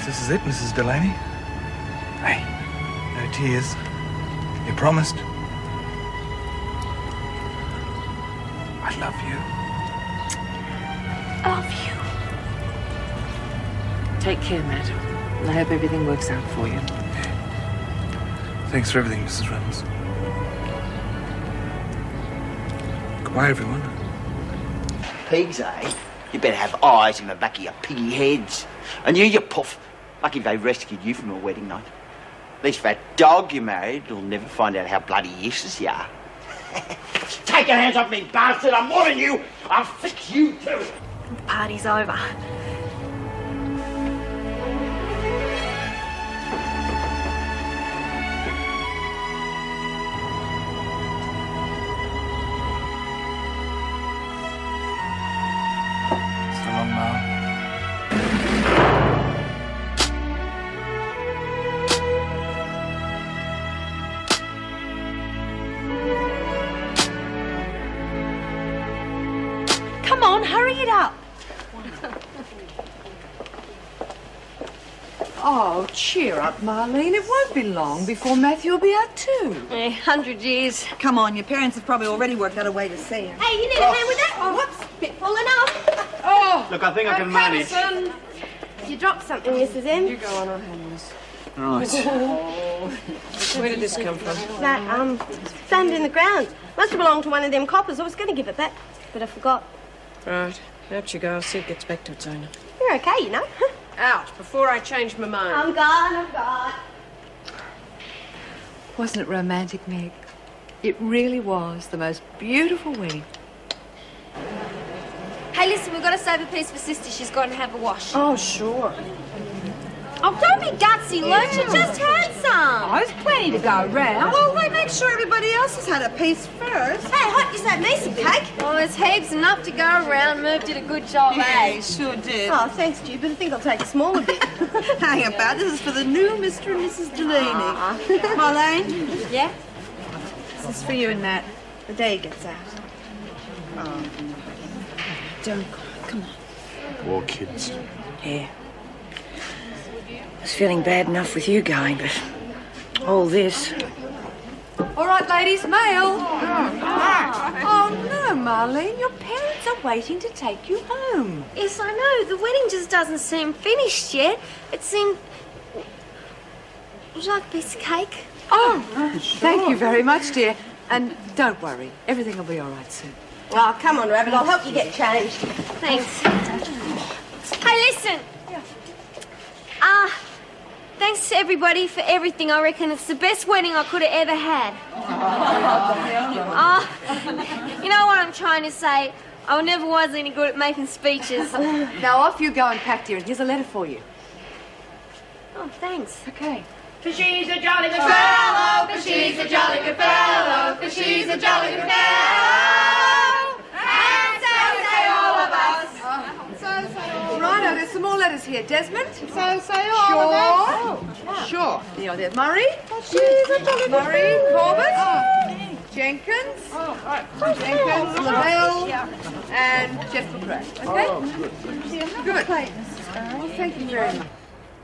this is it, Mrs. Delaney. Hey, no tears. You promised. I love you. Love you. Take care, Matt. I hope everything works out for you. Thanks for everything, Mrs. Reynolds. Goodbye, everyone. Pigs, eh? You better have eyes in the back of your piggy heads. And you puff. Lucky they rescued you from your wedding night. At least that dog you married will never find out how bloody useless you are. Take your hands off me, bastard! I'm warning you! I'll fix you too! The party's over. So long, Mom. Come on, hurry it up. Oh, cheer up, Marlene. It won't be long before Matthew will be out too. 100 years. Come on, your parents have probably already worked out a way to see him. Hey, you need a hand with that? Oh, whoops. Bit falling off. Oh! Look, I think I can manage. Son. You dropped something, Mrs. M. You go on, I'll handle this. Right. Where did this come from? That, found in the ground. Must have belonged to one of them coppers. I was going to give it back, but I forgot. Right. Out you go. I'll see it gets back to its owner. You're okay, you know. Out before I change my mind. I'm gone. Wasn't it romantic, Meg? It really was the most beautiful wedding. Hey, listen, we've got to save a piece for Sister. She's going to have a wash. Oh, sure. Oh, don't be gutsy, Luke. You just had some. Oh, there's plenty to go around. Well, they make sure everybody else has had a piece first. Hey, hope you saved me some cake. Oh, there's heaps enough to go around. Merv did a good job, eh? Sure did. Oh, thanks, Stu, but I think I'll take a smaller bit. Hang about, this is for the new Mr. and Mrs. Delaney. Marlene, Yeah? this is for you and Nat. The day he gets out. Oh. Don't cry, come on. Poor kids. Yeah. I was feeling bad enough with you going, but all this. All right, ladies, mail. Oh, no, Marlene. Your parents are waiting to take you home. Yes, I know. The wedding just doesn't seem finished yet. It seemed... Would you like a piece of cake? Oh, thank you very much, dear. And don't worry. Everything will be all right soon. Oh, come on, Rabbit. I'll help you get changed. Thanks. Hey, listen. Thanks to everybody for everything. I reckon it's the best wedding I could have ever had. You know what I'm trying to say? I never was any good at making speeches. Now off you go and pack, dear. And here's a letter for you. Oh, thanks. Okay. For she's a jolly good fellow, for she's a jolly good fellow, for she's a jolly good fellow. And so say all of us. Righto, there's some more letters here. Desmond? So say all of us. Sure. You know, there's Murray. She's a jolly Murray, Corbett, Jenkins, Jenkins, Lavelle, and Jeff McRae. Okay? Good. Well, thank you very much.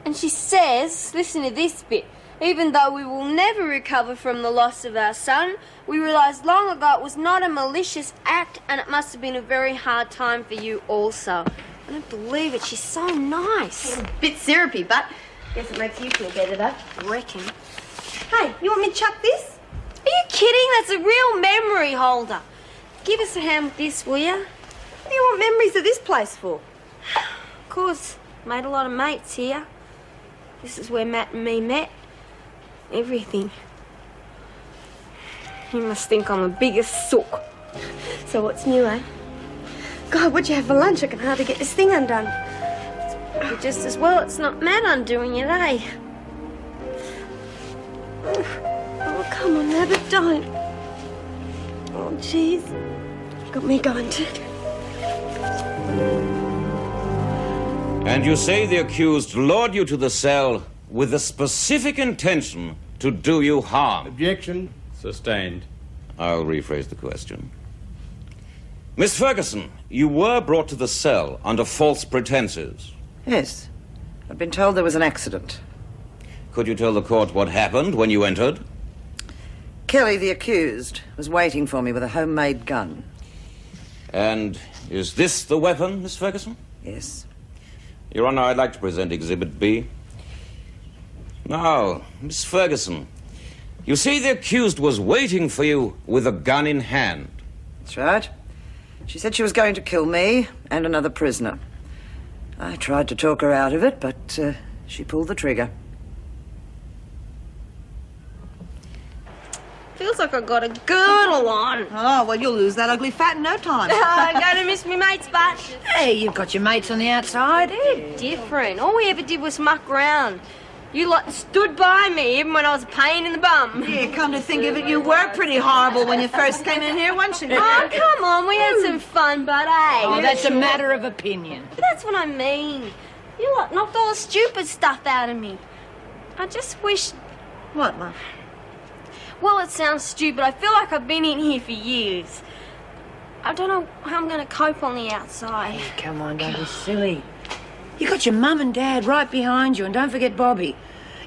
And she says, listen to this bit, even though we will never recover from the loss of our son, we realised long ago it was not a malicious act and it must have been a very hard time for you also. I don't believe it. She's so nice. A bit syrupy, but guess it makes you feel better, though. I reckon. Hey, you want me to chuck this? Are you kidding? That's a real memory holder. Give us a hand with this, will you? What do you want memories of this place for? Of course, made a lot of mates here. This is where Matt and me met. Everything. You must think I'm the biggest sook. So what's new, eh? God, what'd you have for lunch? I can hardly get this thing undone. But just as well it's not Matt undoing it, eh? Oh, come on, Rabbit, don't. Oh, jeez. Got me going too. And you say the accused lured you to the cell with the specific intention to do you harm. Objection. Sustained. I'll rephrase the question. Miss Ferguson, you were brought to the cell under false pretenses. Yes. I've been told there was an accident. Could you tell the court what happened when you entered? Kelly, the accused, was waiting for me with a homemade gun. And is this the weapon, Miss Ferguson? Yes. Your Honor, I'd like to present Exhibit B. Now, Miss Ferguson, you say the accused was waiting for you with a gun in hand. That's right. She said she was going to kill me and another prisoner. I tried to talk her out of it, but she pulled the trigger. Feels like I got a girdle on. Oh, well, you'll lose that ugly fat in no time. I'm going to miss me mates, but Hey, you've got your mates on the outside. different. All we ever did was muck around. You lot stood by me even when I was a pain in the bum. Yeah, come to think of it, you were pretty horrible when you first came in here, weren't you? Oh, come on, we had some fun, but hey. Oh, that's a matter of opinion. That's what I mean. You lot knocked all the stupid stuff out of me. I just wish... What, love? Well, it sounds stupid. I feel like I've been in here for years. I don't know how I'm going to cope on the outside. Come on, don't be silly. You got your mum and dad right behind you, and don't forget Bobby.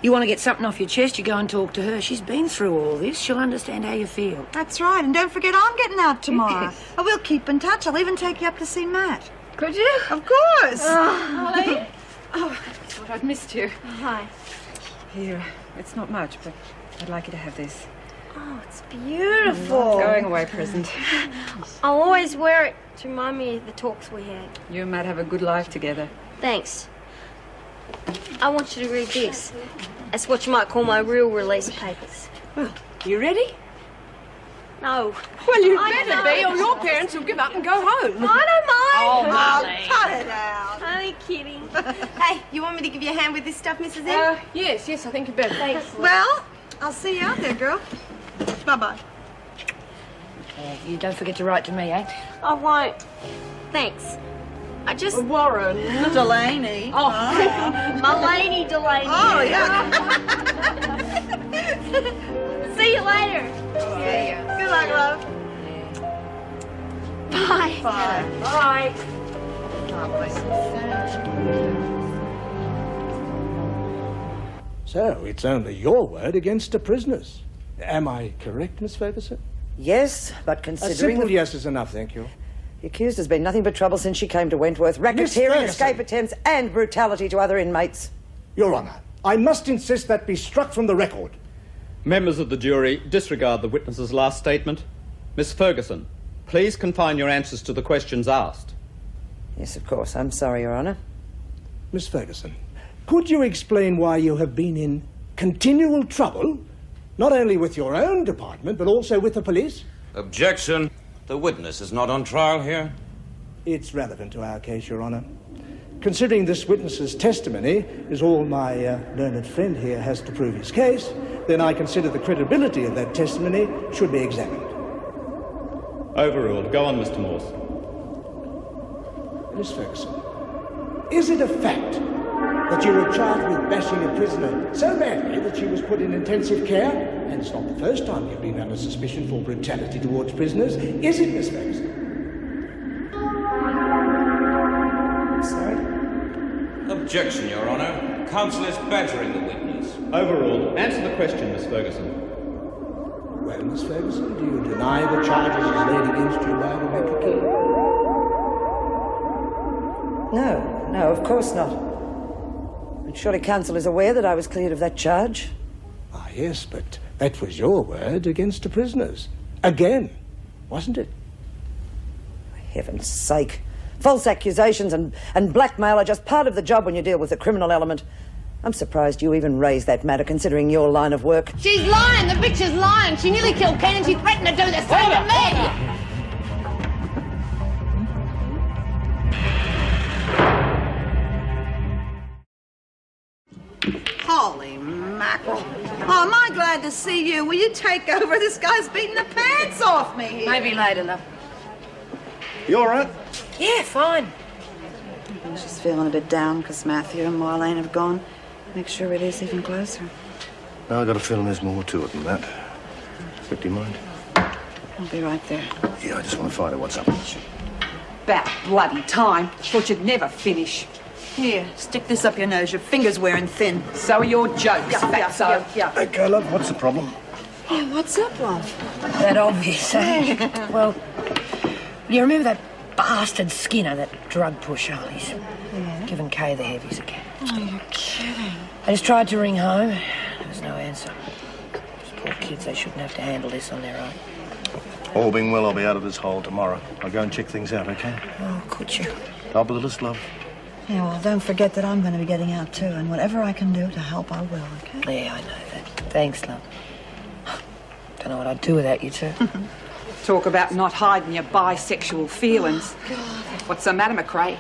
You want to get something off your chest, you go and talk to her. She's been through all this. She'll understand how you feel. That's right, and don't forget I'm getting out tomorrow. Oh, we'll keep in touch. I'll even take you up to see Matt. Could you? Of course. Holly? Oh, I thought I'd missed you. Hi. Here, it's not much, but I'd like you to have this. Oh, it's beautiful. Going away present. I'll always wear it to remind me of the talks we had. You and Matt have a good life together. Thanks. I want you to read this. That's what you might call my real release papers. Well, you ready? No. Well, you I better don't. be, or your parents will give up and go home. I don't mind. Oh, cut it out. Only kidding. Hey, you want me to give you a hand with this stuff, Mrs. M? Yes, I think you better. Thanks. Well, I'll see you out there, girl. Bye-bye. You don't forget to write to me, eh? I won't. Thanks. I just... Warren. Delaney. Oh, my lady Delaney. Oh, yeah. See you later. Good luck, love. Bye. Bye. Bye. So, it's only your word against the prisoners. Am I correct, Miss Ferguson? Yes, but A considering simple yes is enough, thank you. the accused has been nothing but trouble since she came to Wentworth. Miss Racketeering, Ferguson. escape attempts, and brutality to other inmates. Your Honour, I must insist that be struck from the record. Members of the jury, disregard the witness's last statement. Miss Ferguson, please confine your answers to the questions asked. Yes, of course. I'm sorry, Your Honour. Miss Ferguson, could you explain why you have been in continual trouble, not only with your own department, but also with the police? Objection. The witness is not on trial here. It's relevant to our case, Your Honour. Considering this witness's testimony is all my learned friend here has to prove his case, then I consider the credibility of that testimony should be examined. Overruled. Go on, Mr. Morse. Miss Ferguson, is it a fact that you were charged with bashing a prisoner so badly that she was put in intensive care? And it's not the first time you've been under suspicion for brutality towards prisoners, is it, Miss Ferguson? Sorry? Objection, Your Honour. Counsel is badgering the witness. Overruled. Answer the question, Miss Ferguson. Well, Miss Ferguson, do you deny the charges as laid against you by Rebecca Kelly? No, of course not. But surely counsel is aware that I was cleared of that charge. Ah, yes, but that was your word against the prisoners. Again, wasn't it? For heaven's sake. False accusations and blackmail are just part of the job when you deal with the criminal element. I'm surprised you even raised that matter, considering your line of work. She's lying. The bitch is lying. She nearly killed Ken and she threatened to do the same to me. Holy mackerel. Oh, am I glad to see you. Will you take over? This guy's beating the pants off me here. Maybe later, love. You all right? Yeah, fine. She's feeling a bit down because Matthew and Marlene have gone. Makes sure it is even closer. No, I got a feeling there's more to it than that. But do you mind? I'll be right there. Yeah, I just want to find out what's up. About bloody time. Thought you'd never finish. Here, stick this up your nose. Your finger's wearing thin. So are your jokes, fatso. Yeah. Okay, love, what's the problem? Yeah, what's up, love? That obvious, eh? Well, you remember that bastard Skinner, that drug pusher? He's given Kay the heavies again. Oh, you're kidding. I just tried to ring home. There was no answer. These poor kids, they shouldn't have to handle this on their own. All being well, I'll be out of this hole tomorrow. I'll go and check things out, okay? Oh, could you? Top of the list, love. Yeah, well, don't forget that I'm going to be getting out too, and whatever I can do to help, I will, okay? Yeah, I know that. Thanks, love. Don't know what I'd do without you two. Talk about not hiding your bisexual feelings. What's the matter, McRae?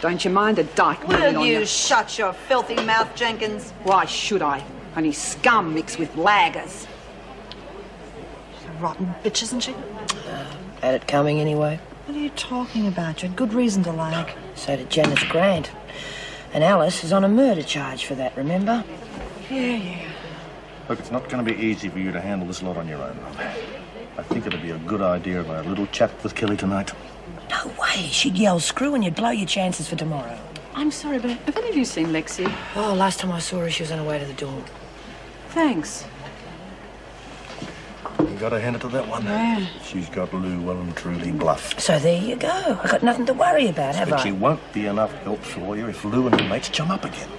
Don't you mind a dyke moving on you? Will you shut your filthy mouth, Jenkins? Why should I? Only scum mixed with laggers. She's a rotten bitch, isn't she? Had it coming anyway. What are you talking about? You had good reason to lag. So did Janice Grant. And Alice is on a murder charge for that, remember? Yeah. Look, it's not going to be easy for you to handle this lot on your own, love. I think it'd be a good idea if I had a little chat with Kelly tonight. No way. She'd yell screw and you'd blow your chances for tomorrow. I'm sorry, but have any of you seen Lexi? Oh, last time I saw her, she was on her way to the door. Thanks. You got to hand it to that one. Yeah. She's got Lou well and truly bluffed. So there you go. I've got nothing to worry about, have But I? she won't be enough help for you if Lou and her mates chum up again.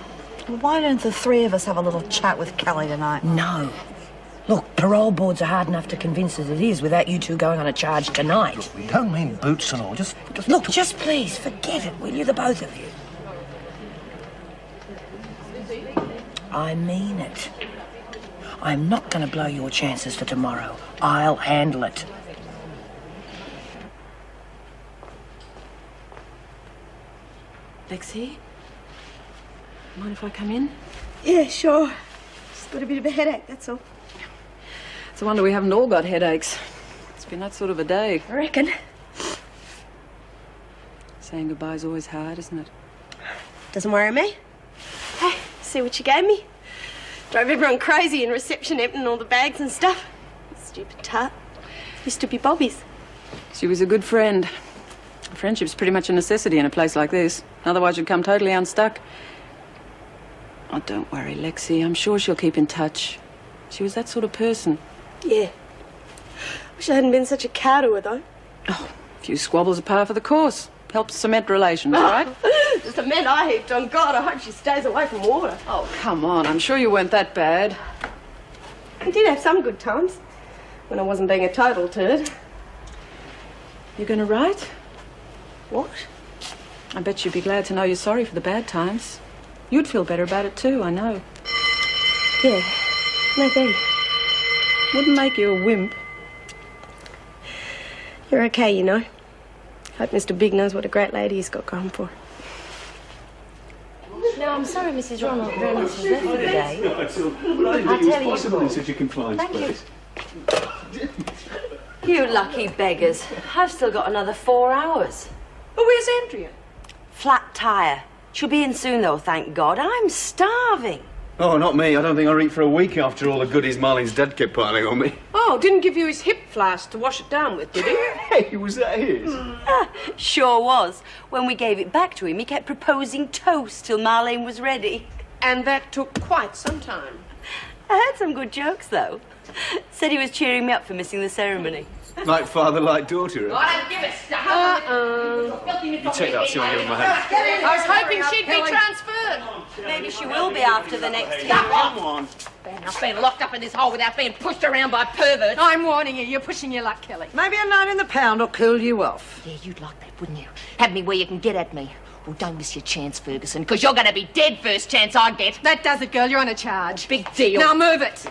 Well, why don't the three of us have a little chat with Kelly tonight? No. Look, parole boards are hard enough to convince as it is without you two going on a charge tonight. Look, we don't mean boots and all. Just Look, just please, forget it, will you, the both of you? I mean it. I'm not going to blow your chances for tomorrow. I'll handle it. Lexi? Mind if I come in? Yeah, sure. Just got a bit of a headache, that's all. It's a wonder we haven't all got headaches. It's been that sort of a day. I reckon. Saying goodbye's always hard, isn't it? Doesn't worry me. Hey, see what you gave me? Drove everyone crazy in reception, emptying all the bags and stuff. Stupid tart. Used to be Bobby's. She was a good friend. Friendship's pretty much a necessity in a place like this. Otherwise you'd come totally unstuck. Oh, don't worry, Lexi. I'm sure she'll keep in touch. She was that sort of person. Yeah. Wish I hadn't been such a cow to her, though. Oh, a few squabbles are par for the course. Helps cement relations, right? Just a man I heaped on. God, I hope she stays away from water. Oh, come on. I'm sure you weren't that bad. I did have some good times. When I wasn't being a total turd. You gonna write? What? I bet you'd be glad to know you're sorry for the bad times. You'd feel better about it too, I know. Yeah, maybe. Wouldn't make you a wimp. You're okay, you know. Hope Mr. Big knows what a great lady he's got going for. No, I'm sorry, Mrs. Ronald Reynolds has left for the day. I'll tell you possible in such a confined space. You lucky beggars. I've still got another 4 hours. But where's Andrea? Flat tire. She'll be in soon, though, thank God. I'm starving. Oh, not me. I don't think I'll eat for a week after all the goodies Marlene's dad kept piling on me. Oh, didn't give you his hip flask to wash it down with, did he? Hey, was that his? Sure was. When we gave it back to him, he kept proposing toast till Marlene was ready. And that took quite some time. I heard some good jokes, though. Said he was cheering me up for missing the ceremony. Like father, like daughter. I don't give a stuff. You take that, see what I give him my hand. I was hoping she'd be transferred. Maybe she will be after the next hearing. Come on. Bad enough being locked up in this hole without being pushed around by perverts. I'm warning you, you're pushing your luck, Kelly. Maybe a 9 in the pound will cool you off. Yeah, you'd like that, wouldn't you? Have me where you can get at me. Well, don't miss your chance, Ferguson, because you're going to be dead first chance I get. That does it, girl. You're on a charge. Big deal. Now move it.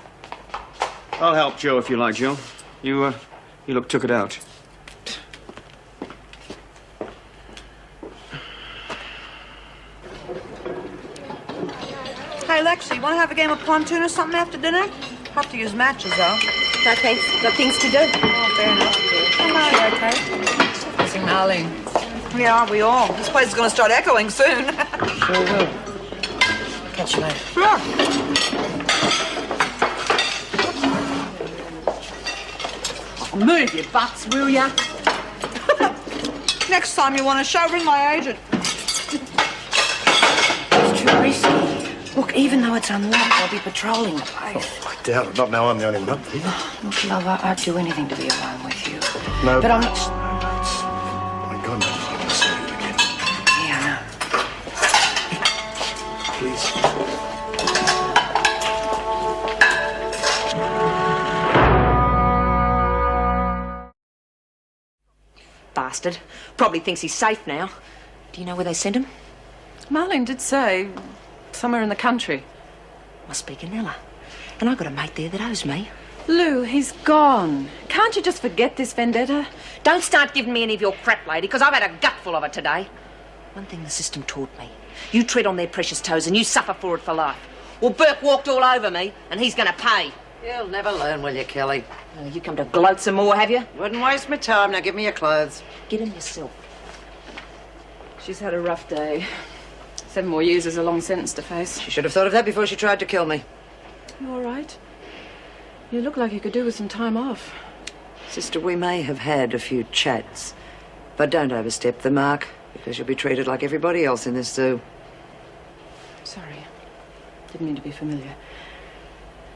I'll help Joe if you like, Jill. You look took it out. Hey, Lexi, you want to have a game of pontoon or something after dinner? Have to use matches, though. No thanks. Got things to do. Oh, fair enough. You okay? Missing Marlene. Yeah, aren't we all? This place is going to start echoing soon. Sure will. Catch you later. Sure. Move your butts, will ya? Next time you want a show, ring my agent. Even though it's unlocked, I'll be patrolling the place. I doubt it. Not now I'm the only one up there. Look, lover, I'd do anything to be alone with you. No. But I'm not... My God, no. I'm going to see you again. Yeah, I know. Please. Bastard. Probably thinks he's safe now. Do you know where they sent him? Marlene did say somewhere in the country. Must be Ganella. And I've got a mate there that owes me. Lou, he's gone. Can't you just forget this vendetta? Don't start giving me any of your crap, lady, because I've had a gutful of it today. One thing the system taught me. You tread on their precious toes and you suffer for it for life. Well, Burke walked all over me, and he's going to pay. You'll never learn, will you, Kelly? Oh, you come to gloat some more, have you? Wouldn't waste my time. Now give me your clothes. Get them yourself. She's had a rough day. 7 more years is a long sentence to face. She should have thought of that before she tried to kill me. You all right? You look like you could do with some time off. Sister, we may have had a few chats, but don't overstep the mark, because you'll be treated like everybody else in this zoo. Sorry. Didn't mean to be familiar.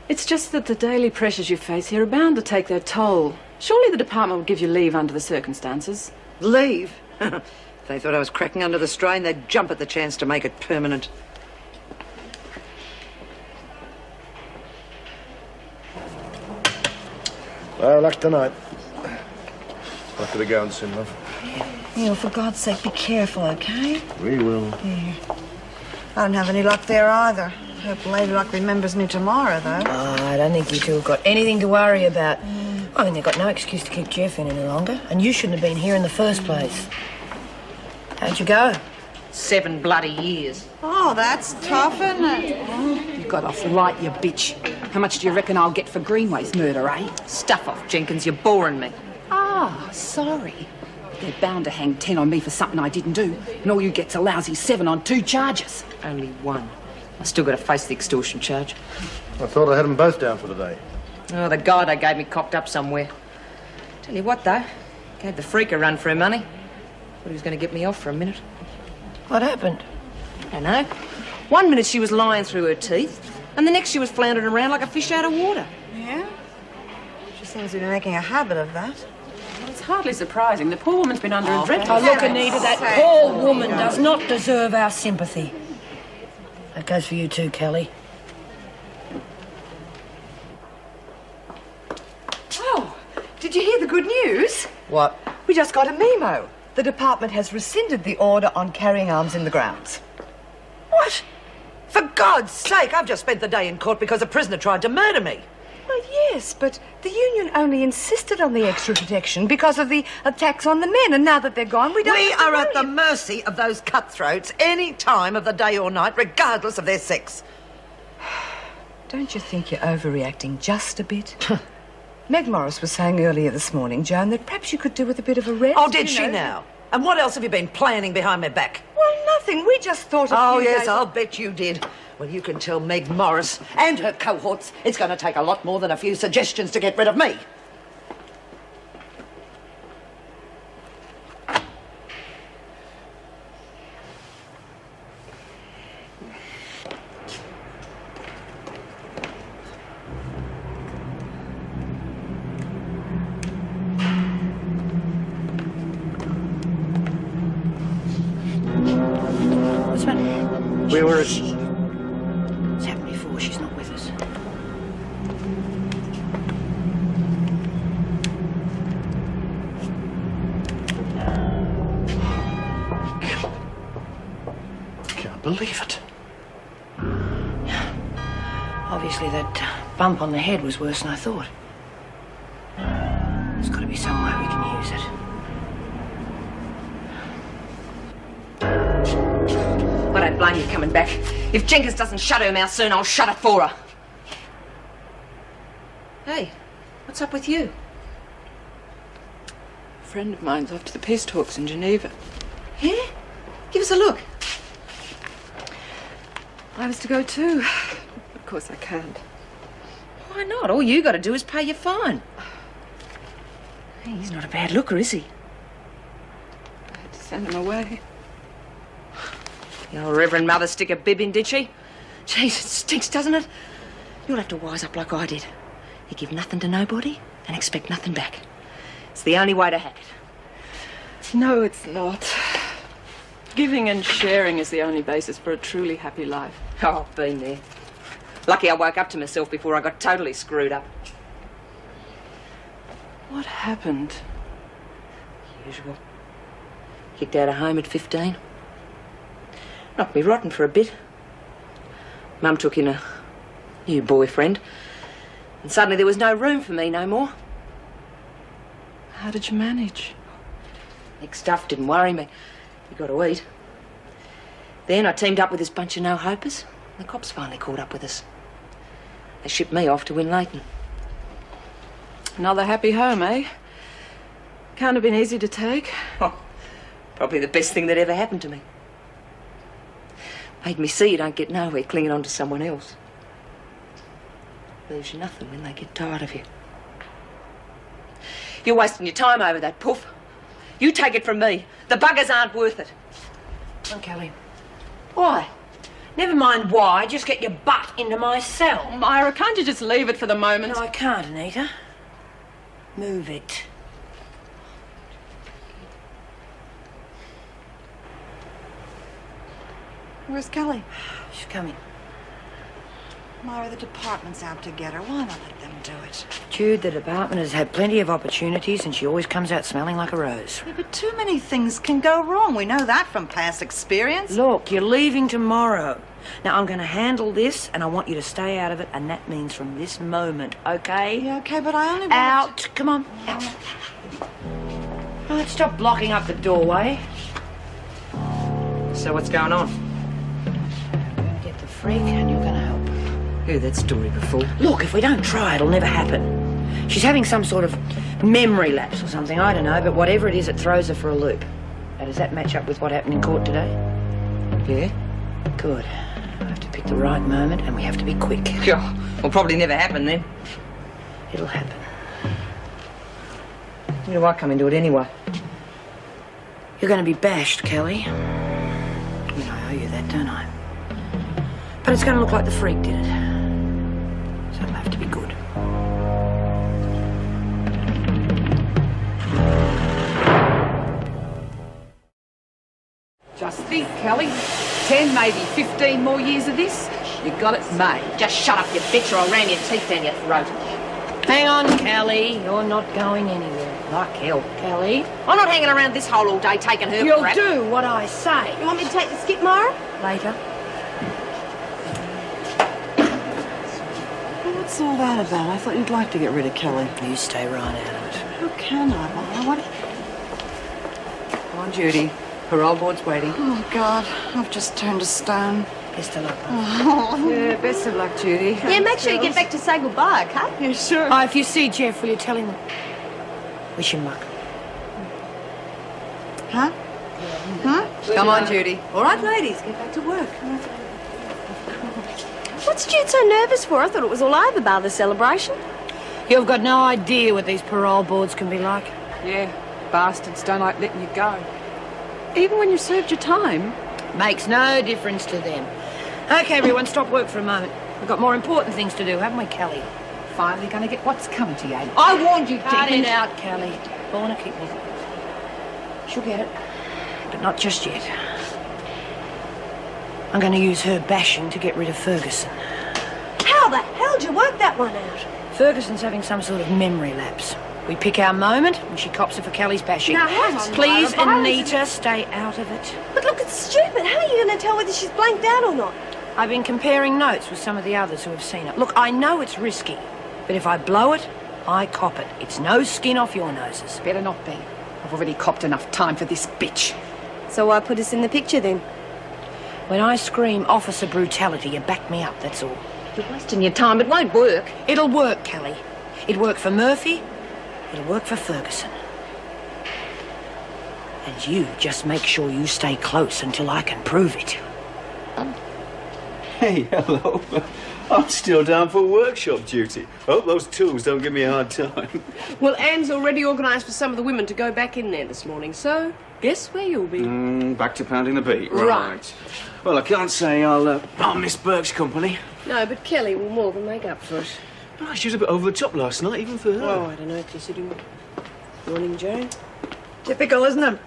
It's just that the daily pressures you face here are bound to take their toll. Surely the department would give you leave under the circumstances. Leave? If they thought I was cracking under the strain, they'd jump at the chance to make it permanent. Well, luck tonight. I've got to go and soon, love. Neil, for God's sake, be careful, okay? We will. Yeah. I don't have any luck there either. Hope Lady Luck remembers me tomorrow, though. Oh, I don't think you two have got anything to worry about. I mean, they've got no excuse to keep Jeff in any longer, and you shouldn't have been here in the first place. How'd you go? 7 bloody years. Oh, that's tough, isn't it? You got off light, you bitch. How much do you reckon I'll get for Greenway's murder, eh? Stuff off, Jenkins. You're boring me. Ah, sorry. They're bound to hang 10 on me for something I didn't do, and all you get's a lousy 7 on 2 charges. Only 1. I still got to face the extortion charge. I thought I had them both down for today. Oh, the guy they gave me cocked up somewhere. Tell you what, though. Gave the freak a run for her money. Thought he was going to get me off for a minute. What happened? I don't know. 1 minute she was lying through her teeth, and the next she was floundering around like a fish out of water. Yeah? She seems to be making a habit of that. Well, it's hardly surprising. The poor woman's been under a dreadful... Oh, look, Anita, that poor woman does not deserve our sympathy. That goes for you too, Kelly. Oh, did you hear the good news? What? We just got a memo. The department has rescinded the order on carrying arms in the grounds. What? For God's sake, I've just spent the day in court because a prisoner tried to murder me. Well, yes, but the union only insisted on the extra protection because of the attacks on the men, and now that they're gone, we don't... We are at the mercy of those cutthroats any time of the day or night, regardless of their sex. Don't you think you're overreacting just a bit? Meg Morris was saying earlier this morning, Joan, that perhaps you could do with a bit of a rest. Oh, did she now? And what else have you been planning behind my back? Well, nothing. We just thought a Oh, few yes, days... I'll bet you did. Well, you can tell Meg Morris and her cohorts it's going to take a lot more than a few suggestions to get rid of me. What's the matter? Where were it? It's happened before. She's not with us. Can't believe it. Obviously, that bump on the head was worse than I thought. There's got to be some way we can use it. I don't blame you coming back. If Jenkins doesn't shut her mouth soon, I'll shut it for her. Hey, what's up with you? A friend of mine's off to the peace talks in Geneva. Yeah? Give us a look. I was to go too. Of course I can't. Why not? All you got to do is pay your fine. Hey, he's not a bad looker, is he? I had to send him away. Your Reverend Mother stick a bib in, did she? Jeez, it stinks, doesn't it? You'll have to wise up like I did. You give nothing to nobody and expect nothing back. It's the only way to have it. No, it's not. Giving and sharing is the only basis for a truly happy life. Oh, I've been there. Lucky I woke up to myself before I got totally screwed up. What happened? Usual. Kicked out of home at 15. Knocked me rotten for a bit. Mum took in a new boyfriend. And suddenly there was no room for me no more. How did you manage? Nick stuff didn't worry me. You got to eat. Then I teamed up with this bunch of no-hopers. The cops finally caught up with us. They shipped me off to Winlayton. Another happy home, eh? Can't have been easy to take. Oh, probably the best thing that ever happened to me. Made me see you don't get nowhere clinging on to someone else. Leaves you nothing when they get tired of you. You're wasting your time over that, Puff. You take it from me. The buggers aren't worth it. Come on, Kelly. Why? Never mind why, just get your butt into my cell. Myra, can't you just leave it for the moment? No, I can't, Anita. Move it. Where's Kelly? She's coming. Myra, the department's out to get her. Why not let them do it? Jude, the department has had plenty of opportunities and she always comes out smelling like a rose. Yeah, but too many things can go wrong. We know that from past experience. Look, you're leaving tomorrow. Now, I'm going to handle this and I want you to stay out of it, and that means from this moment, okay? Yeah, okay, but I only want... Out. Come on. Out. Right, stop blocking up the doorway. So what's going on? Get the freak and you're going to help. Heard that story before. Look, if we don't try, it'll never happen. She's having some sort of memory lapse or something, I don't know, but whatever it is, it throws her for a loop. Now, does that match up with what happened in court today? Yeah. Good. I have to pick the right moment and we have to be quick. Yeah, will probably never happen then. It'll happen. Where do I come into it anyway? You're going to be bashed, Kelly. I mean, I owe you that, don't I? But it's going to look like the freak did it. So it'll have to be good. Just think, Kelly. 10, maybe 15 more years of this, you got it made. Just shut up, you bitch, or I'll ram your teeth down your throat. Hang on, Kelly. You're not going anywhere. Like hell, Kelly. I'm not hanging around this hole all day taking her You'll crap. do what I say. You want me to take the skip, Myra? Later. What's all that about? I thought you'd like to get rid of Kelly. You stay right out of it. How can I, Myra? What... Come on, Judy. Parole board's waiting. Oh, God. I've just turned to stone. Best of luck. Oh. Yeah, best of luck, Judy. Yeah, make sure you get back to say goodbye, okay? Yeah, sure. Oh, if you see Jeff, will you tell him? Wish him luck. Huh? Huh? Come on, Judy. All right, ladies, get back to work. What's Jude so nervous for? I thought it was all over by the celebration. You've got no idea what these parole boards can be like. Yeah, bastards don't like letting you go. Even when you served your time. Makes no difference to them. Okay, everyone, stop work for a moment. We've got more important things to do, haven't we, Kelly? Finally going to get what's coming to you. I warned you, Cut Dickens. it out, Kelly. Born a kidney. She'll get it, but not just yet. I'm going to use her bashing to get rid of Ferguson. How the hell did you work that one out? Ferguson's having some sort of memory lapse. We pick our moment, and she cops her for Kelly's bashing. Now, hang on, Please, Myra, Anita, stay out of it. But look, it's stupid. How are you going to tell whether she's blanked out or not? I've been comparing notes with some of the others who have seen it. Look, I know it's risky, but if I blow it, I cop it. It's no skin off your noses. Better not be. I've already copped enough time for this bitch. So why put us in the picture then? When I scream officer brutality, you back me up, that's all. You're wasting your time. It won't work. It'll work, Kelly. It worked for Murphy. It'll work for Ferguson. And you just make sure you stay close until I can prove it. Hey, hello. I'm still down for workshop duty. Hope those tools don't give me a hard time. Well, Anne's already organised for some of the women to go back in there this morning, so guess where you'll be. Back to pounding the beat. Right. Well, I can't say I'll miss Burke's company. No, but Kelly will more than make up for it. Oh, she was a bit over the top last night, even for her. Oh, I don't know, considering... Morning, Joan. Typical, isn't it?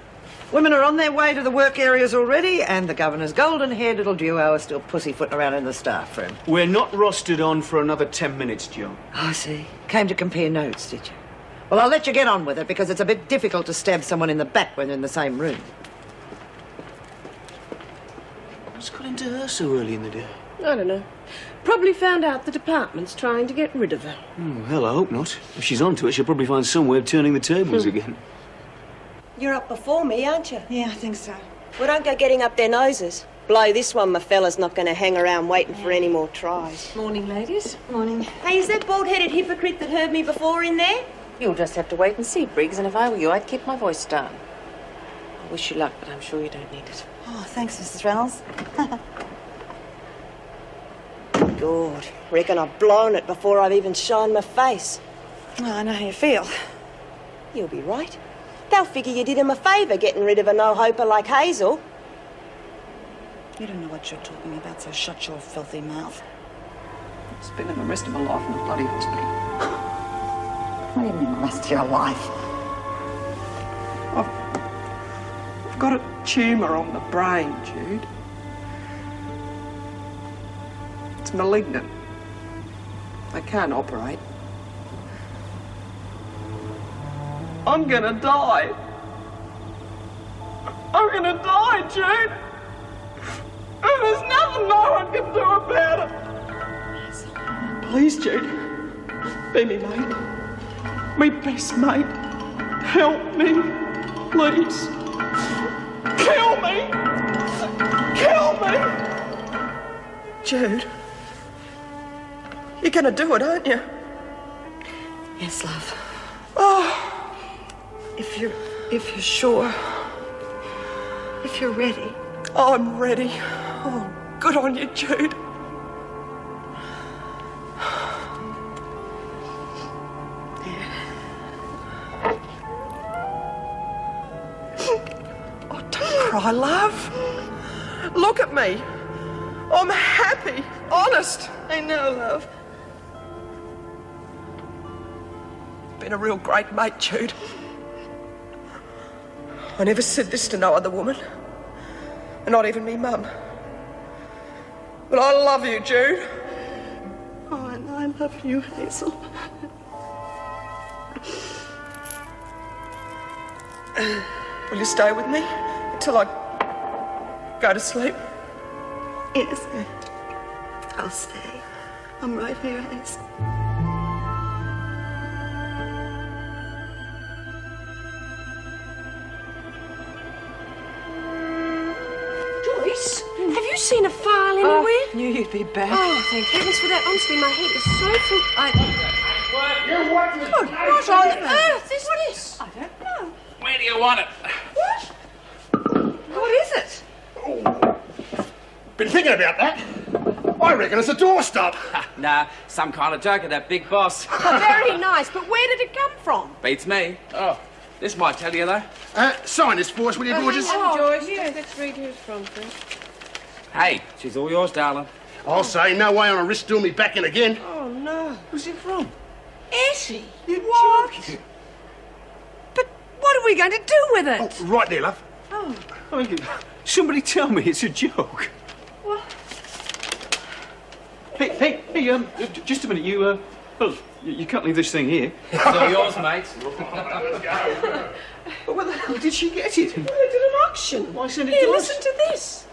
Women are on their way to the work areas already, and the governor's golden-haired little duo are still pussyfooting around in the staff room. We're not rostered on for another 10 minutes, Joe. I see. Came to compare notes, did you? Well, I'll let you get on with it, because it's a bit difficult to stab someone in the back when they're in the same room. What's got into her so early in the day? I don't know. Probably found out the department's trying to get rid of her. Oh, hell, I hope not. If she's onto it, she'll probably find some way of turning the tables again. You're up before me, aren't you? Yeah, I think so. Well, don't go getting up their noses. Blow this one, my fella's not going to hang around waiting for any more tries. Morning, ladies. Morning. Hey, is that bald-headed hypocrite that heard me before in there? You'll just have to wait and see, Briggs, and if I were you, I'd keep my voice down. I wish you luck, but I'm sure you don't need it. Oh, thanks, Mrs. Reynolds. God, reckon I've blown it before I've even shined my face. Well, I know how you feel. You'll be right. They'll figure you did him a favour getting rid of a no-hoper like Hazel. You don't know what you're talking about, so shut your filthy mouth. Spending the rest of my life in a bloody hospital. What do you mean, the rest of your life? I've got a tumour on the brain, Jude. It's malignant. I can't operate. I'm gonna die. I'm gonna die, Jude. And there's nothing no one can do about it. Please, Jude. Be me mate. Me best mate. Help me. Please. Kill me. Kill me. Jude. You're gonna do it, aren't you? Yes, love. Oh. If you're sure. If you're ready. I'm ready. Oh, good on you, Jude. Oh, don't cry, love. Look at me. I'm happy. Honest. I know, love. Been a real great mate, Jude. I never said this to no other woman. And not even me mum. But I love you, Jude. Oh, and I love you, Hazel. Will you stay with me until I go to sleep? Yes. I'll stay. I'm right here, Hazel. Joyce, have you seen a file anywhere? Oh, knew you'd be back. Oh, thank heavens for that. Honestly, my head is so full. You want me? Good. What on earth is this? I don't know. Where do you want it? What is it? Been thinking about that. I reckon it's a doorstop. Nah, some kind of joke of that big boss. Very nice, but where did it come from? Beats me. Oh, this might tell you, though. Sign this for us, will you, gorgeous? Joyce. Yeah, let's read who's from first. Hey, she's all yours, darling. I'll say, no way on a risk doing me back in again. Oh, no. Who's it from? Essie. What? But what are we going to do with it? Oh, right there, love. Oh. I mean, somebody tell me it's a joke. What? Hey, just a minute. Well, you can't leave this thing here. It's all yours, mate. But where the hell did she get it? Well, they did an auction. Why send it Here, to us? listen to this.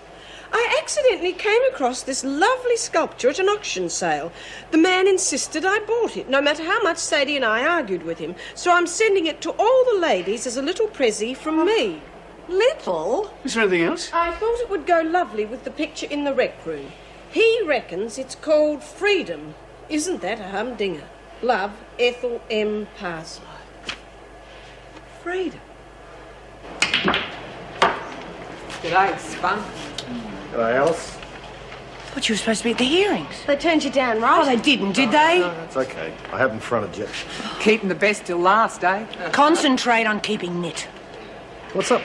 I accidentally came across this lovely sculpture at an auction sale. The man insisted I bought it, no matter how much Sadie and I argued with him. So I'm sending it to all the ladies as a little prezzy from me. Little? Is there anything else? I thought it would go lovely with the picture in the rec room. He reckons it's called Freedom. Isn't that a humdinger? Love, Ethel M. Parslow. Freedom. G'day, Spunk. G'day, Alice. But you were supposed to be at the hearings. They turned you down, right? Oh, they didn't, did they? No, it's okay. I haven't fronted yet. Keeping the best till last, eh? Concentrate on keeping knit. What's up?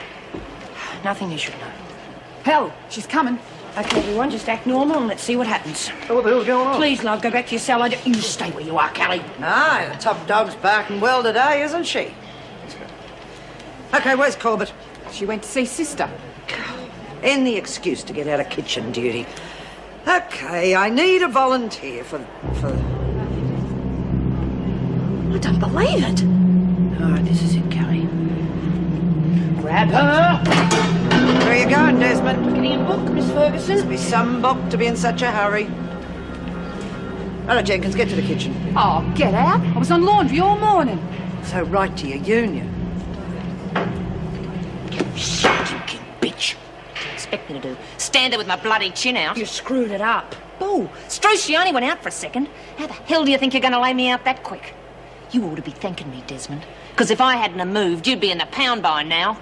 Nothing you should know. Hell, she's coming. Okay, everyone, just act normal and let's see what happens. Oh, what the hell's going on? Please, love, go back to your cell. You stay where you are, Callie. No, the top dog's barking well today, isn't she? Okay, where's Corbett? She went to see sister. Any excuse to get out of kitchen duty. Okay, I need a volunteer for... I don't believe it. All right, this is it, Callie. Grab her. Where are you going, Desmond? Getting a book, Miss Ferguson. Must be some book to be in such a hurry. Hello, Jenkins, get to the kitchen. Oh, get out. I was on laundry all morning. So right to your union. Stinking bitch. What do you expect me to do? Stand there with my bloody chin out? You screwed it up. Oh, Struce, she only went out for a second. How the hell do you think you're going to lay me out that quick? You ought to be thanking me, Desmond. Because if I hadn't have moved, you'd be in the pound by now.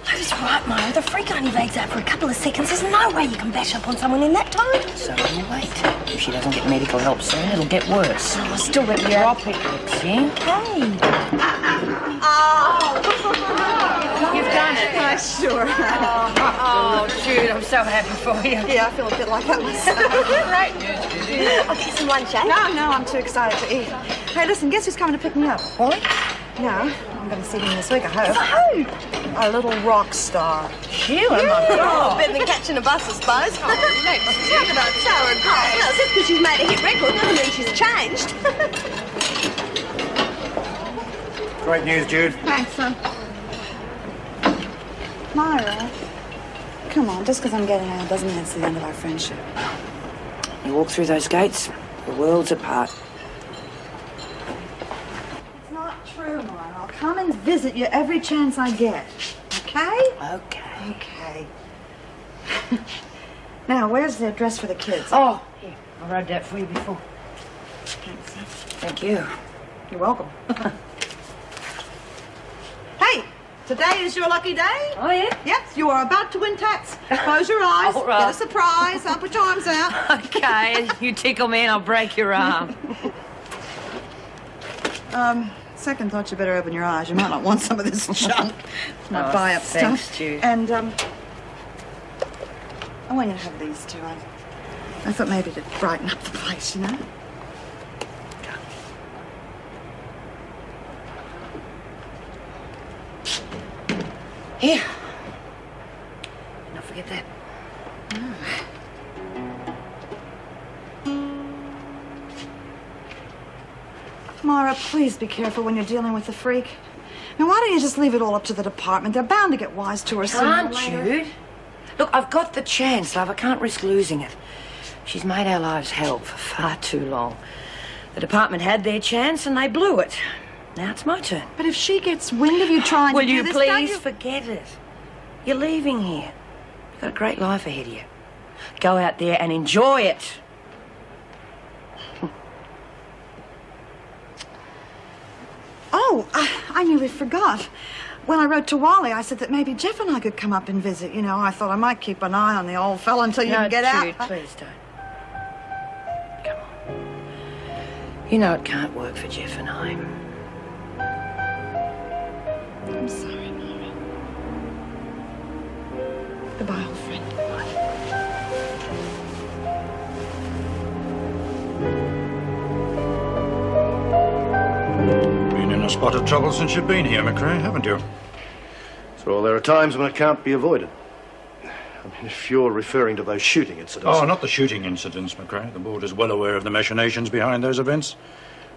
I was right, Myra. The freak only lags out for a couple of seconds. There's no way you can bash up on someone in that time. So you wait. If she doesn't get medical help soon, it'll get worse. Oh, still won't be Drop it, Lexi. Hey. You've done it. I sure have. Oh, Jude, I'm so happy for you. Yeah, I feel a bit like that myself. Great news, Judy. I'll get some lunch, eh? No, I'm too excited to eat. Hey, listen, guess who's coming to pick me up? What? No, I'm going to see him this week, I hope. Who? A little rock star. You? Oh, my Oh, God. better than catching a bus, I suppose. Talk about sour and cold. Well, just because she's made a hit record doesn't mean she's changed. Great news, Jude. Thanks, son. Myra, come on, just because I'm getting out doesn't mean it's the end of our friendship. You walk through those gates, the world's apart. It's not true, Myra. I'll come and visit you every chance I get. Okay? Okay. Okay. Now, where's the address for the kids? Oh, here. I wrote that for you before. Thanks, son. Thank you. You're welcome. Hey, today is your lucky day. Oh, yeah? Yes, you are about to win tax. Close your eyes. All right. Get a surprise. I'll put your arms out. Okay, you tickle me and I'll break your arm. Second thought, you better open your eyes. You might not want some of this junk. Might Oh, buy up thanks, stuff. Jude. And, I want you to have these too. I thought maybe to brighten up the place, you know? Here. Don't forget that. Myra, please be careful when you're dealing with the freak. Now, why don't you just leave it all up to the department? They're bound to get wise to her sooner or Can't later. you? Look, I've got the chance, love. I can't risk losing it. She's made our lives hell for far too long. The department had their chance and they blew it. Now it's my turn. But if she gets wind of you trying Will to do you this, please don't you... forget it? You're leaving here. You've got a great life ahead of you. Go out there and enjoy it. Oh, I nearly forgot. When I wrote to Wally, I said that maybe Jeff and I could come up and visit. You know, I thought I might keep an eye on the old fella until you can get Jude, out. please don't. Come on. You know it can't work for Jeff and I. I'm sorry, Mary. Goodbye, old friend. Been in a spot of trouble since you've been here, McRae, haven't you? So there are times when it can't be avoided. I mean, if you're referring to those shooting incidents... Oh, not the shooting incidents, McRae. The board is well aware of the machinations behind those events.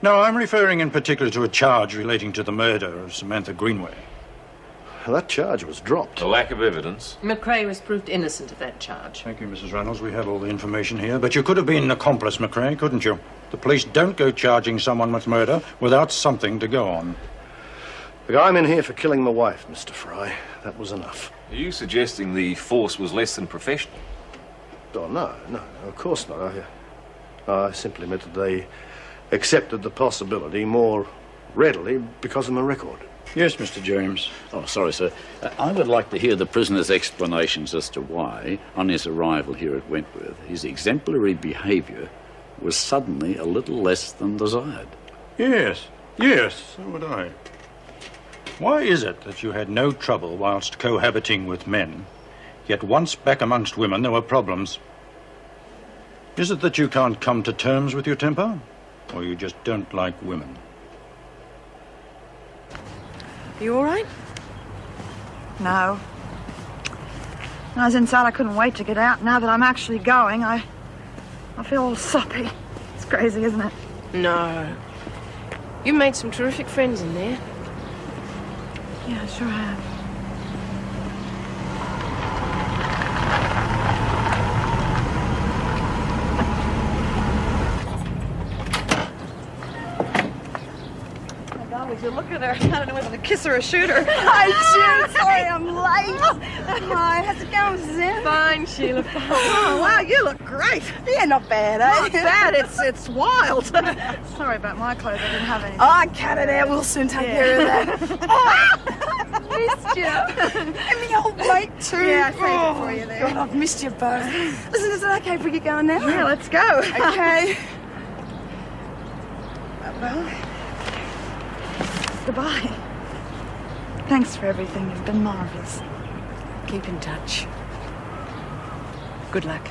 No, I'm referring in particular to a charge relating to the murder of Samantha Greenway. That charge was dropped. The lack of evidence. McRae was proved innocent of that charge. Thank you, Mrs. Reynolds. We have all the information here. But you could have been an accomplice, McRae, couldn't you? The police don't go charging someone with murder without something to go on. Look, I'm in here for killing my wife, Mr. Fry. That was enough. Are you suggesting the force was less than professional? Oh, no, of course not. I simply meant that they accepted the possibility more readily because of my record. Yes, Mr. James. Oh, sorry, sir. I would like to hear the prisoner's explanations as to why, on his arrival here at Wentworth, his exemplary behaviour was suddenly a little less than desired. Yes, so would I. Why is it that you had no trouble whilst cohabiting with men, yet once back amongst women there were problems? Is it that you can't come to terms with your temper, or you just don't like women? You all right? No. When I was inside, I couldn't wait to get out. Now that I'm actually going, I feel all soppy. It's crazy, isn't it? No. You made some terrific friends in there. Yeah, I sure have. Would you look at her? I don't know whether to kiss her or shoot her. Hi, June. Sorry I'm late. Hi, how's it going, Suzanne? Fine, Sheila, fine. Oh, wow, you look great. Yeah, not bad, eh? Not bad, it's wild. Sorry about my clothes, I didn't have any. Oh, cut it out. We'll soon take care of that. Missed you. And me old mate, too. Yeah, I saved it for you there. God, I've missed you both. Listen, is it okay if we get going now? Yeah, let's go. Okay. Well, goodbye. Thanks for everything. You've been marvelous. Keep in touch. Good luck.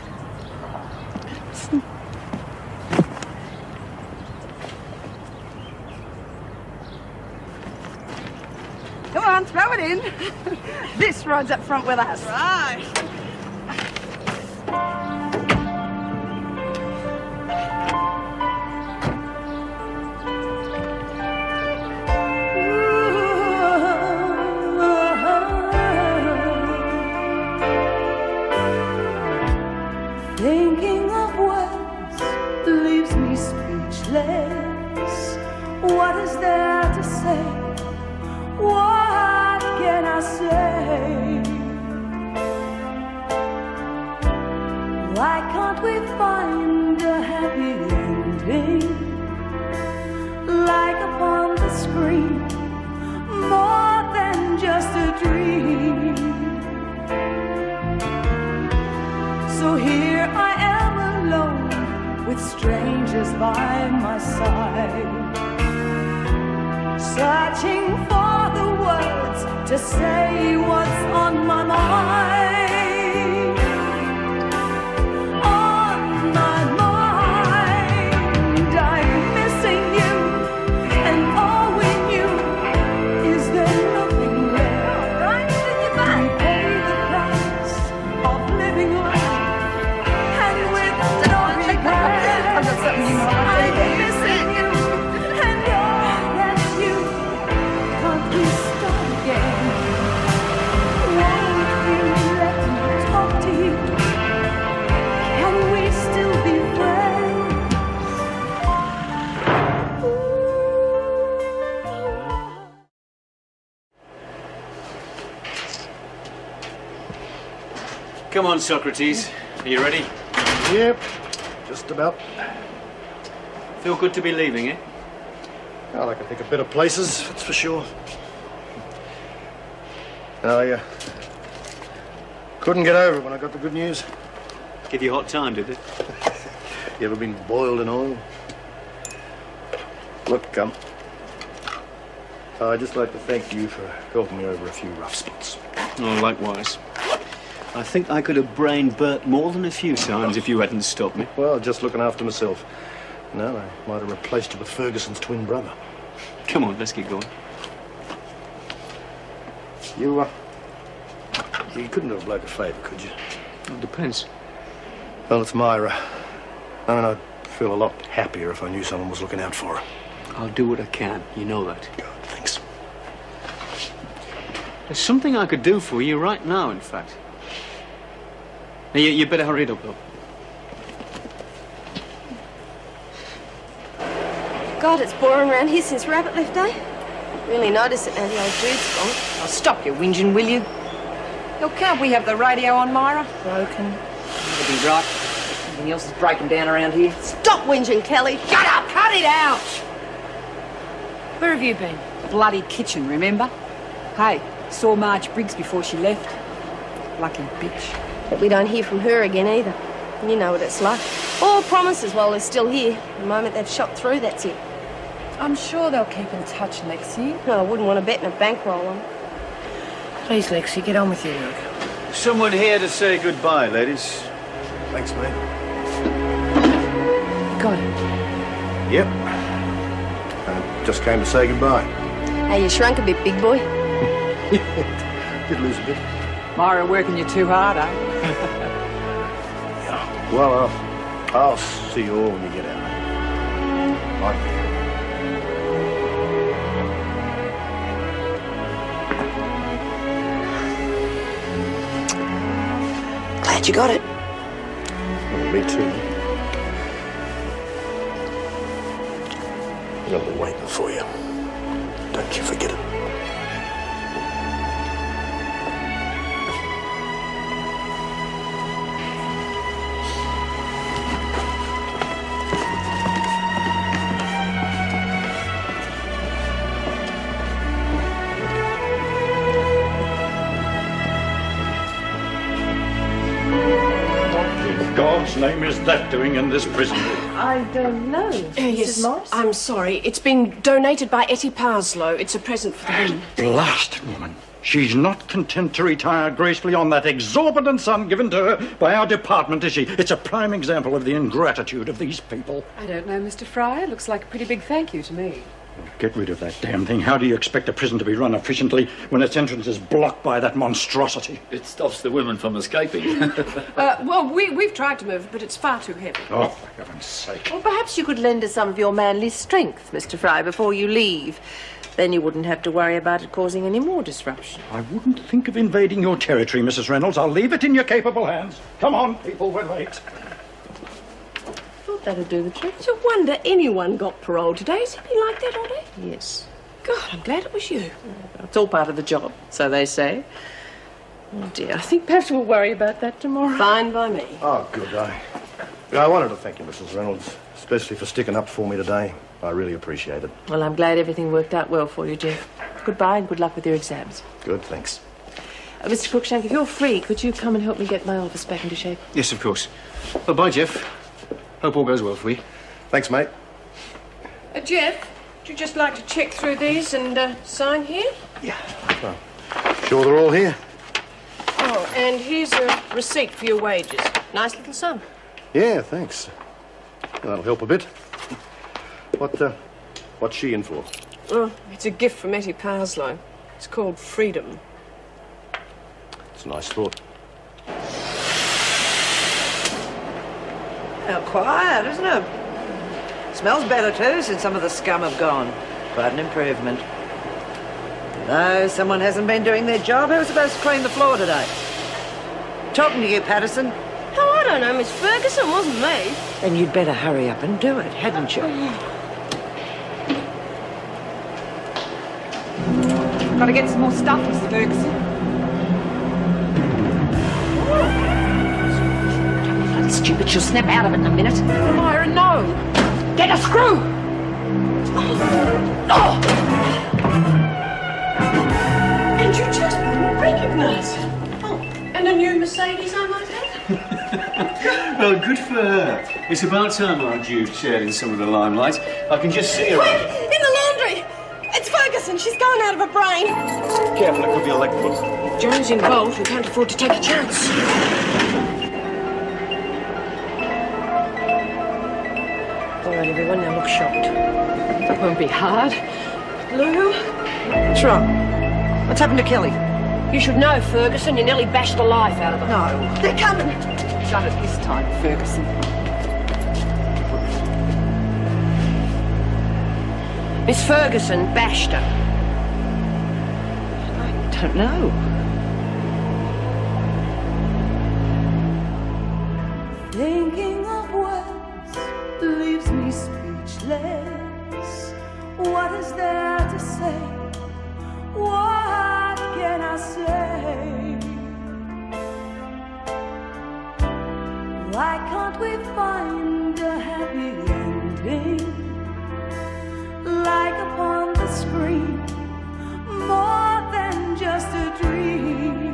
Come on, throw it in. This rides up front with us. Right. Thinking of words leaves me speechless. What is there to say? What can I say? Why can't we find a happy ending? Like upon the screen, more than just a dream. So here I am alone with strangers by my side, searching for the words to say what's on my mind. On my mind, I'm missing you, and all we knew is there nothing left. Right in your mind. We pay the price of living life. I've got something you might like. I'm missing you, and all that you can't we start again? Won't you let me talk to you? Can we still be friends? Come on, Socrates. Are you ready? Yep, just about. Feel good to be leaving, eh? Well, I can think of better places, that's for sure. I couldn't get over it when I got the good news. Give you a hot time, did it? You ever been boiled in oil? Look, I'd just like to thank you for helping me over a few rough spots. Oh, likewise. I think I could have brained Bert more than a few times if you hadn't stopped me. Well, just looking after myself. No, I might have replaced you with Ferguson's twin brother. Come on, let's get going. You couldn't do a bloke a favour, could you? It depends. Well, it's Myra. I mean, I'd feel a lot happier if I knew someone was looking out for her. I'll do what I can. You know that. Good, thanks. There's something I could do for you right now, in fact. Now, you better hurry it up, though. God, it's boring around here since Rabbit left, eh? Really notice it now the old dude's gone. Oh, stop your whinging, will you? Look, can't we have the radio on, Myra? Broken. That'd be right. Everything else is breaking down around here. Stop whinging, Kelly. Shut up! Cut it out! Where have you been? Bloody kitchen, remember? Hey, saw Marge Briggs before she left. Lucky bitch. But we don't hear from her again either. You know what it's like. All promises while they're still here. The moment they've shot through, that's it. I'm sure they'll keep in touch, Lexi. No, I wouldn't want to bet in a bankroll on. Please, Lexi, get on with your work. Someone here to say goodbye, ladies. Thanks, mate. Got it. Yep. I just came to say goodbye. Hey, you shrunk a bit, big boy. Did lose a bit. Myra working you too hard, eh? Well, I'll see you all when you get out. Bye. Glad you got it. Well, me too. I'll be waiting for you. Don't you forget it. God's name is that doing in this prison? I don't know. Yes, Morris? I'm sorry. It's been donated by Etty Parslow. It's a present for the women. Blasted woman. She's not content to retire gracefully on that exorbitant sum given to her by our department, is she? It's a prime example of the ingratitude of these people. I don't know, Mr. Fry. It looks like a pretty big thank you to me. Get rid of that damn thing. How do you expect a prison to be run efficiently when its entrance is blocked by that monstrosity? It stops the women from escaping. Well, we've tried to move it, but it's far too heavy. Oh, for heaven's sake. Well, perhaps you could lend us some of your manly strength, Mr. Fry, before you leave. Then you wouldn't have to worry about it causing any more disruption. I wouldn't think of invading your territory, Mrs. Reynolds. I'll leave it in your capable hands. Come on, people, we're late. Thought that'd do the trick. It's a wonder anyone got parole today. Has it been like that all day? Yes. God, I'm glad it was you. It's all part of the job, so they say. Oh, dear. I think perhaps we'll worry about that tomorrow. Fine by me. Oh, good. I wanted to thank you, Mrs. Reynolds, especially for sticking up for me today. I really appreciate it. Well, I'm glad everything worked out well for you, Jeff. Goodbye and good luck with your exams. Good, thanks. Mr. Cruikshank, if you're free, could you come and help me get my office back into shape? Yes, of course. Well, bye, Jeff. Hope all goes well for you. Thanks, mate. Jeff, would you just like to check through these and sign here? Sure they're all here? Oh, and here's a receipt for your wages. Nice little sum. Yeah, thanks. That'll help a bit. What's she in for? Oh, it's a gift from Etty Parslow. It's called Freedom. It's a nice thought. How quiet, isn't it? Smells better too since some of the scum have gone. Quite an improvement. No, someone hasn't been doing their job. Who was supposed to clean the floor today? Talking to you, Patterson. Oh, I don't know, Miss Ferguson. Wasn't me. Then you'd better hurry up and do it, hadn't you? Got to get some more stuff, Mr. Ferguson. Stupid, she'll snap out of it in a minute. Myra, no! Get a screw! Oh! And you just wouldn't recognise it. Oh, and a new Mercedes, I might add. Well, good for her. It's about time our Jude shared in some of the limelight. I can just see her. Quick! In the laundry! It's Ferguson. She's going out of her brain. Careful, it could be a leg foot. Joe's involved. We can't afford to take a chance. All right, everyone, now look shocked. That won't be hard. Lou? What's wrong? What's happened to Kelly? You should know, Ferguson. You nearly bashed the life out of her. No. They're coming. Done it this time, Ferguson. Miss Ferguson bashed her. I don't know. Thinking of words leaves me speechless. What is there to say? What can I say? Why can't we find a happy ending? Like upon the dream, more than just a dream.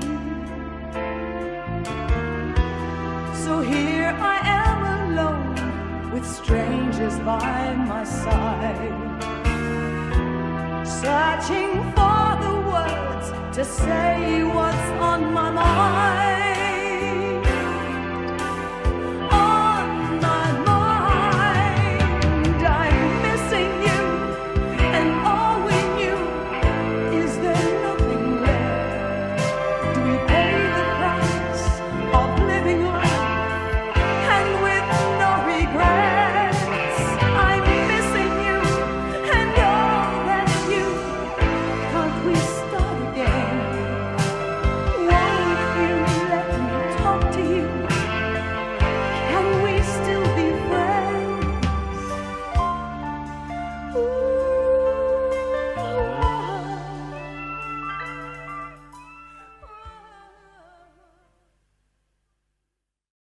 So here I am alone, with strangers by my side, searching for the words to say what's on my mind.